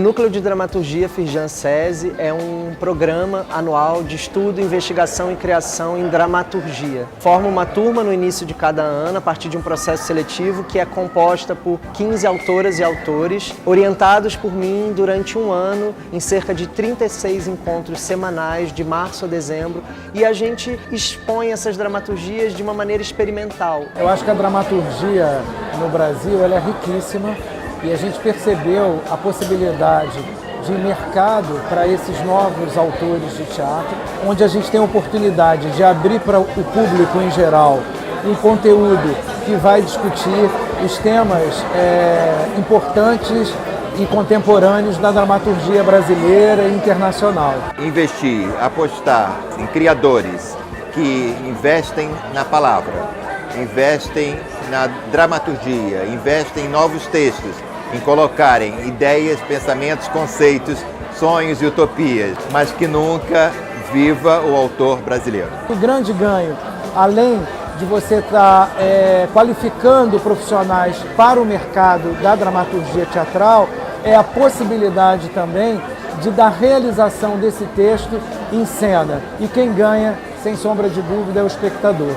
Núcleo de Dramaturgia Firjan SESI é um programa anual de estudo, investigação e criação em dramaturgia. Forma uma turma no início de cada ano, a partir de um processo seletivo que é composta por 15 autoras e autores, orientados por mim durante um ano, em cerca de 36 encontros semanais, de março a dezembro, e a gente expõe essas dramaturgias de uma maneira experimental. Eu acho que a dramaturgia no Brasil ela é riquíssima e a gente percebeu a possibilidade de mercado para esses novos autores de teatro, onde a gente tem a oportunidade de abrir para o público em geral um conteúdo que vai discutir os temas importantes e contemporâneos da dramaturgia brasileira e internacional. Investir, apostar em criadores que investem na palavra, investem na dramaturgia, investem em novos textos, em colocarem ideias, pensamentos, conceitos, sonhos e utopias, mas que nunca viva o autor brasileiro. O grande ganho, além de você estar qualificando profissionais para o mercado da dramaturgia teatral, é a possibilidade também da realização desse texto em cena. E quem ganha, sem sombra de dúvida, é o espectador.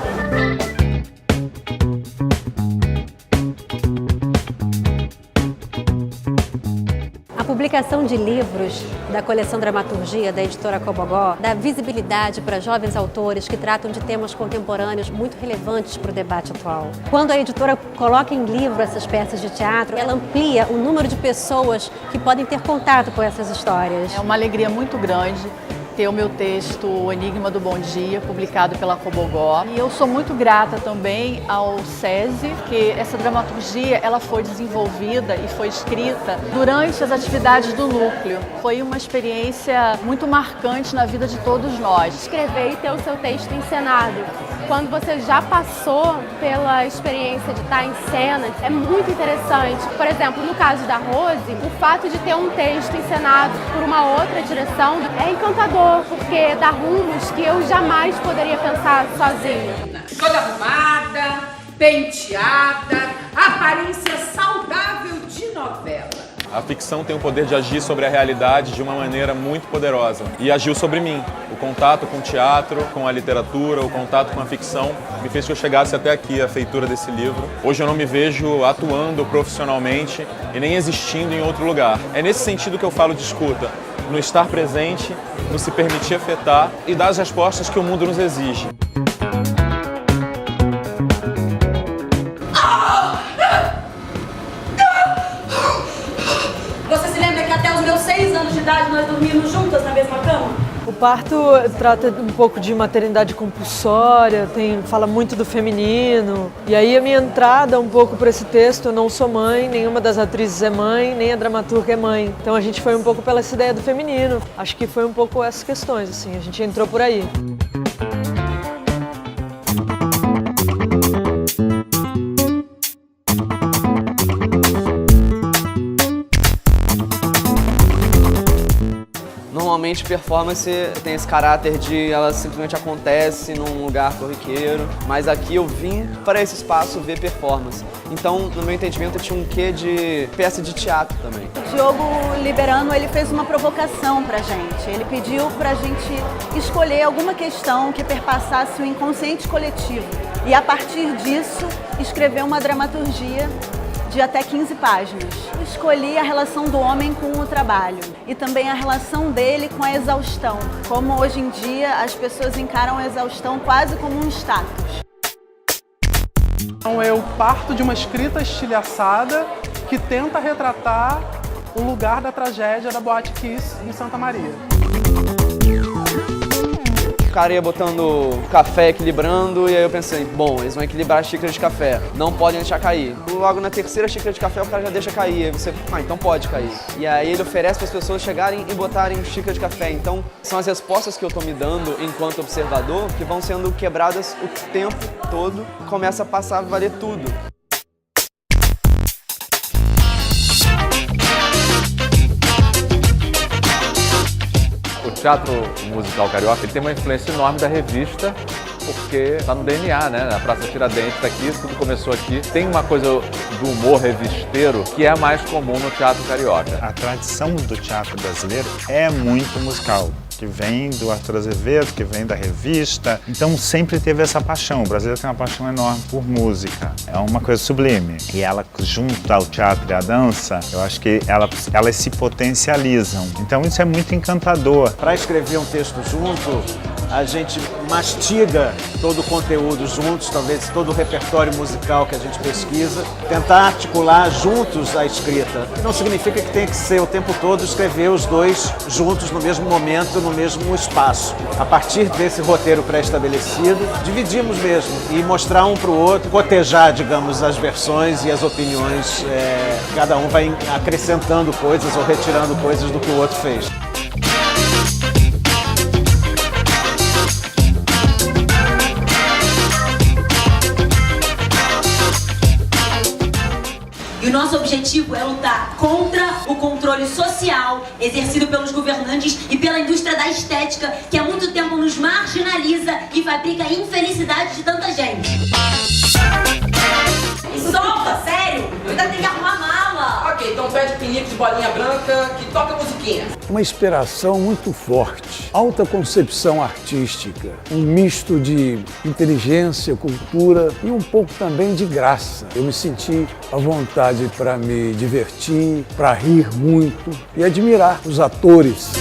A publicação de livros da coleção Dramaturgia da editora Cobogó dá visibilidade para jovens autores que tratam de temas contemporâneos muito relevantes para o debate atual. Quando a editora coloca em livro essas peças de teatro, ela amplia o número de pessoas que podem ter contato com essas histórias. É uma alegria muito grande ter o meu texto O Enigma do Bom Dia, publicado pela Cobogó. E eu sou muito grata também ao SESI, que essa dramaturgia ela foi desenvolvida e foi escrita durante as atividades do núcleo. Foi uma experiência muito marcante na vida de todos nós. Escrever e ter o seu texto encenado. Quando você já passou pela experiência de estar em cena, é muito interessante. Por exemplo, no caso da Rose, o fato de ter um texto encenado por uma outra direção é encantador, porque dá rumos que eu jamais poderia pensar sozinha. Toda arrumada, penteada, aparência saudável de novela. A ficção tem o poder de agir sobre a realidade de uma maneira muito poderosa. E agiu sobre mim. O contato com o teatro, com a literatura, o contato com a ficção me fez que eu chegasse até aqui, a feitura desse livro. Hoje eu não me vejo atuando profissionalmente e nem existindo em outro lugar. É nesse sentido que eu falo de escuta. No estar presente, no se permitir afetar e dar as respostas que o mundo nos exige. Você se lembra que até os meus 6 anos de idade nós dormíamos juntas na mesma cama? O parto trata um pouco de maternidade compulsória, fala muito do feminino. E aí a minha entrada um pouco para esse texto, eu não sou mãe, nenhuma das atrizes é mãe, nem a dramaturga é mãe. Então a gente foi um pouco pela essa ideia do feminino. Acho que foi um pouco essas questões, assim, a gente entrou por aí. Normalmente performance tem esse caráter de ela simplesmente acontece num lugar corriqueiro, mas aqui eu vim para esse espaço ver performance. Então, no meu entendimento, tinha um quê de peça de teatro também. O Diogo Liberano, ele fez uma provocação pra gente. Ele pediu pra gente escolher alguma questão que perpassasse o inconsciente coletivo e, a partir disso, escrever uma dramaturgia de até 15 páginas. Escolhi a relação do homem com o trabalho e também a relação dele com a exaustão. Como hoje em dia as pessoas encaram a exaustão quase como um status. Então eu parto de uma escrita estilhaçada que tenta retratar o lugar da tragédia da Boate Kiss em Santa Maria. O cara ia botando café, equilibrando, e aí eu pensei, bom, eles vão equilibrar a xícara de café, não podem deixar cair. Logo na terceira xícara de café o cara já deixa cair, aí você, então pode cair. E aí ele oferece para as pessoas chegarem e botarem xícara de café. Então são as respostas que eu estou me dando enquanto observador que vão sendo quebradas o tempo todo, começa a passar a valer tudo. O teatro musical carioca ele tem uma influência enorme da revista porque está no DNA, né? A Praça Tiradentes está aqui, tudo começou aqui. Tem uma coisa do humor revisteiro que é mais comum no teatro carioca. A tradição do teatro brasileiro é muito musical, que vem do Arthur Azevedo, que vem da revista. Então sempre teve essa paixão. O brasileiro tem uma paixão enorme por música. É uma coisa sublime. E ela, junto ao teatro e à dança, eu acho que elas se potencializam. Então isso é muito encantador. Para escrever um texto junto, a gente mastiga todo o conteúdo juntos, talvez todo o repertório musical que a gente pesquisa, tentar articular juntos a escrita. Não significa que tem que ser o tempo todo escrever os dois juntos no mesmo momento, no mesmo espaço. A partir desse roteiro pré-estabelecido, dividimos mesmo e mostrar um para o outro, cotejar, digamos, as versões e as opiniões. Cada um vai acrescentando coisas ou retirando coisas do que o outro fez. E o nosso objetivo é lutar contra o controle social exercido pelos governantes e pela indústria da estética, que há muito tempo nos marginaliza e fabrica a infelicidade de tanta gente. Solta, sério! Eu ainda tenho que arrumar mala! Ok, então pede pinico de bolinha branca que toca a musiquinha. Uma inspiração muito forte, alta concepção artística, um misto de inteligência, cultura e um pouco também de graça. Eu me senti à vontade para me divertir, para rir muito e admirar os atores.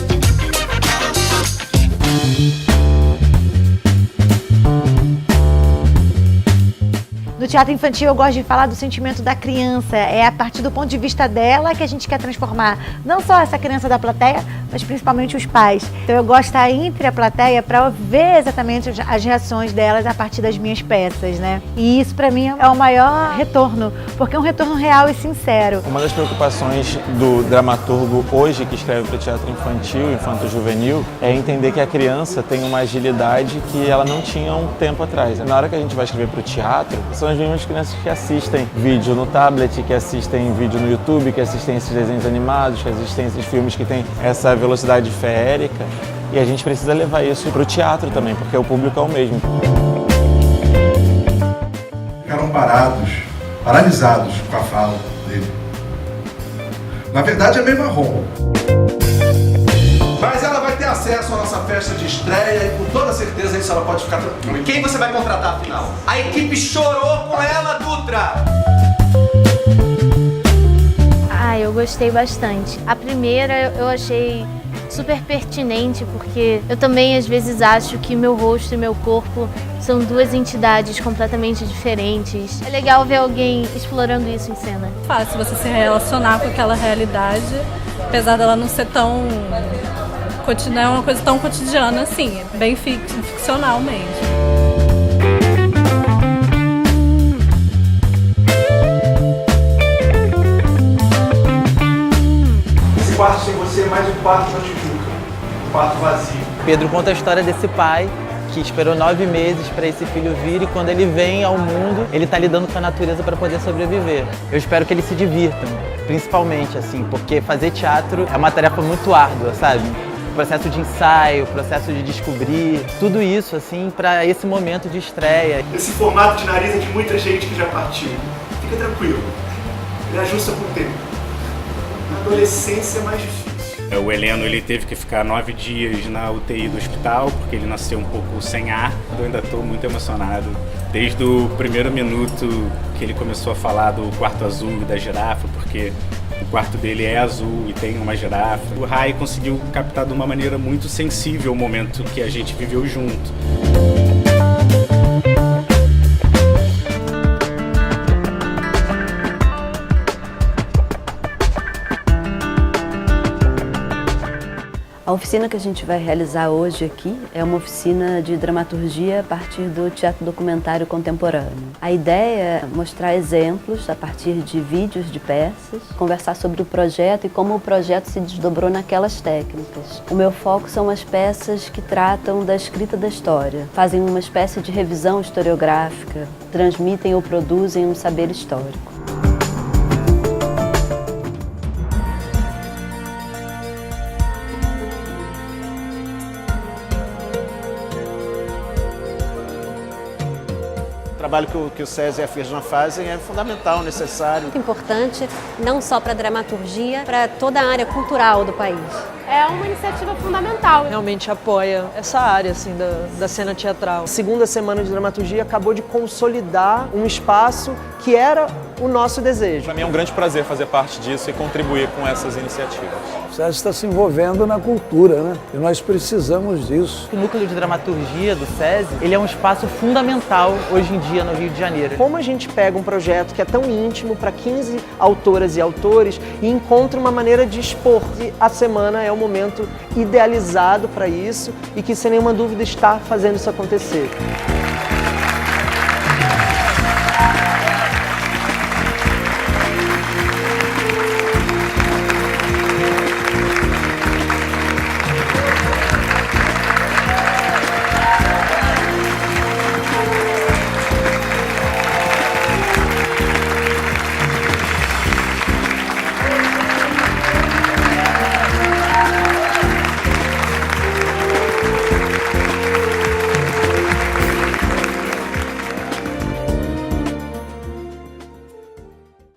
No teatro infantil eu gosto de falar do sentimento da criança, é a partir do ponto de vista dela que a gente quer transformar não só essa criança da plateia, mas principalmente os pais. Então eu gosto de estar entre a plateia para ver exatamente as reações delas a partir das minhas peças, né? E isso para mim é o maior retorno, porque é um retorno real e sincero. Uma das preocupações do dramaturgo hoje que escreve para o teatro infantil, infanto-juvenil, é entender que a criança tem uma agilidade que ela não tinha um tempo atrás. Na hora que a gente vai escrever para o teatro, são as mesmas crianças que assistem vídeo no tablet, que assistem vídeo no YouTube, que assistem esses desenhos animados, que assistem esses filmes que têm essa velocidade feérica. E a gente precisa levar isso para o teatro também, porque o público é o mesmo. Ficaram paralisados com a fala dele. Na verdade é meio marrom. Mas ela vai ter acesso à nossa festa de estreia e com toda certeza isso ela pode ficar tranquila. E quem você vai contratar afinal? A equipe chorou com ela, Dutra! Eu gostei bastante. A primeira eu achei super pertinente, porque eu também às vezes acho que meu rosto e meu corpo são duas entidades completamente diferentes. É legal ver alguém explorando isso em cena. É fácil você se relacionar com aquela realidade, apesar dela não ser tão cotidiana, é uma coisa tão cotidiana assim, é bem ficcional mesmo. Esse quarto sem você é mais um quarto na Tijuca, um quarto vazio. Pedro conta a história desse pai que esperou 9 meses para esse filho vir e quando ele vem ao mundo, ele está lidando com a natureza para poder sobreviver. Eu espero que eles se divirtam, principalmente assim, porque fazer teatro é uma tarefa muito árdua, sabe? O processo de ensaio, o processo de descobrir, tudo isso assim para esse momento de estreia. Esse formato de nariz é de muita gente que já partiu. Fica tranquilo, ele ajusta com o tempo. Na adolescência é mais difícil. O Heleno ele teve que ficar 9 dias na UTI do hospital porque ele nasceu um pouco sem ar. Eu ainda estou muito emocionado. Desde o primeiro minuto que ele começou a falar do quarto azul e da girafa, porque o quarto dele é azul e tem uma girafa. O Rai conseguiu captar de uma maneira muito sensível o momento que a gente viveu junto. A oficina que a gente vai realizar hoje aqui é uma oficina de dramaturgia a partir do teatro documentário contemporâneo. A ideia é mostrar exemplos a partir de vídeos de peças, conversar sobre o projeto e como o projeto se desdobrou naquelas técnicas. O meu foco são as peças que tratam da escrita da história, fazem uma espécie de revisão historiográfica, transmitem ou produzem um saber histórico. trabalho que o SESI e a Firjan fazem é fundamental, necessário. Muito importante, não só para a dramaturgia, para toda a área cultural do país. É uma iniciativa fundamental. Realmente apoia essa área assim, da cena teatral. A segunda semana de dramaturgia acabou de consolidar um espaço que era o nosso desejo. Para mim é um grande prazer fazer parte disso e contribuir com essas iniciativas. O SESI está se envolvendo na cultura, né? E nós precisamos disso. O núcleo de dramaturgia do SESI, ele é um espaço fundamental hoje em dia no Rio de Janeiro. Como a gente pega um projeto que é tão íntimo para 15 autoras e autores e encontra uma maneira de expor. E a semana é o momento idealizado para isso e que, sem nenhuma dúvida, está fazendo isso acontecer.